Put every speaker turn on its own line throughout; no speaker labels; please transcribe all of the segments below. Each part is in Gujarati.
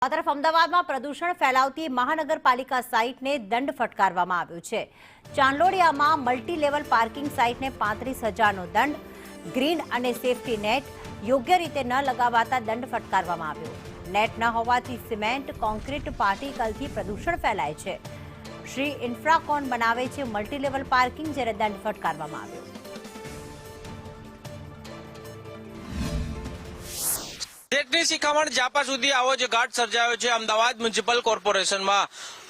આ તરફ અમદાવાદમાં પ્રદૂષણ ફેલાવતી મહાનગરપાલિકા સાઇટને દંડ ફટકારવામાં આવ્યો છે। ચાંદલોડિયામાં મલ્ટી લેવલ પાર્કિંગ સાઇટને 35,000નો દંડ, ગ્રીન અને સેફટી નેટ યોગ્ય રીતે ન લગાવાતા દંડ ફટકારવામાં આવ્યો। નેટ ન હોવાથી સિમેન્ટ કોન્ક્રીટ પાર્ટિકલથી પ્રદૂષણ ફેલાય છે। શ્રી ઇન્ફ્રાકોન બનાવે છે મલ્ટી લેવલ પાર્કિંગ, જ્યારે દંડ ફટકારવામાં આવ્યો।
નેટની શિખામણ જાપા સુધી આવો જ ઘાટ સર્જાયો છે અમદાવાદ મ્યુનિસિપલ કોર્પોરેશનમાં।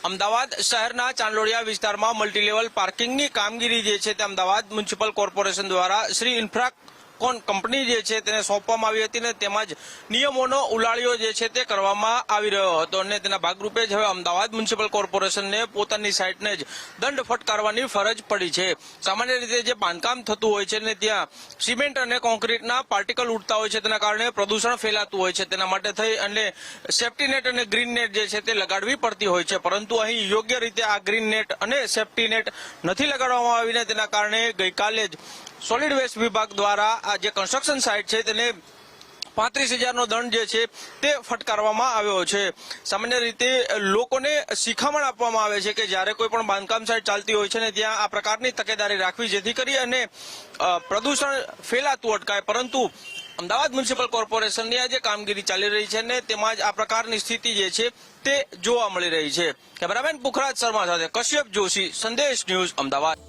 અમદાવાદ શહેરના ચાંદલોડિયા વિસ્તારમાં મલ્ટી લેવલ પાર્કિંગની કામગીરી જે છે તે અમદાવાદ મ્યુનિસિપલ કોર્પોરેશન દ્વારા શ્રી ઇન્ફ્રાકોન કંપની જે છે તેને સોંપવામાં આવી હતી ને તેમજ નિયમોનો ઉલાળ્યો જે છે તે કરવામાં આવી રહ્યો હતો અને તેના ભાગરૂપે જ હવે અમદાવાદ મ્યુનિસિપલ કોર્પોરેશનને પોતાની સાઇટને જ દંડ ફટકારવાની ફરજ પડી છે। સામાન્ય રીતે જે બાંધકામ થતું હોય છે ને ત્યાં સિમેન્ટ અને કોન્ક્રીટના પાર્ટિકલ ઉડતા હોય છે, તેના કારણે પ્રદૂષણ ફેલાતું હોય છે। તેના માટે થઈ અને સેફટી નેટ અને ગ્રીન નેટ જે છે તે લગાડવી પડતી હોય છે, પરંતુ અહીં યોગ્ય રીતે આ ગ્રીન નેટ અને સેફટી નેટ નથી લગાડવામાં આવીને તેના કારણે ગઈકાલે જ સોલિડ વેસ્ટ વિભાગ દ્વારા આ જે કન્સ્ટ્રક્શન સાઇટ છે તેને 35,000નો દંડ જે છે તે ફટકારવામાં આવ્યો છે। સામાન્ય રીતે લોકોને શિખામણ આપવામાં આવે છે કે જ્યારે કોઈ પણ બાંધકામ સાઇટ ચાલતી હોય છે ને ત્યાં આ પ્રકારની તકેદારી રાખવી, જેથી કરી અને પ્રદૂષણ ફેલાતું અટકાય, પરંતુ અમદાવાદ મ્યુનિસિપલ કોર્પોરેશનની આ જે કામગીરી ચાલી રહી છે ને તેમાં જ આ પ્રકારની સ્થિતિ જે છે તે જોવા મળી રહી છે। કેમેરામેન પુખરાજ શર્મા સાથે કશ્યપ જોશી, સંદેશ ન્યૂઝ, અમદાવાદ।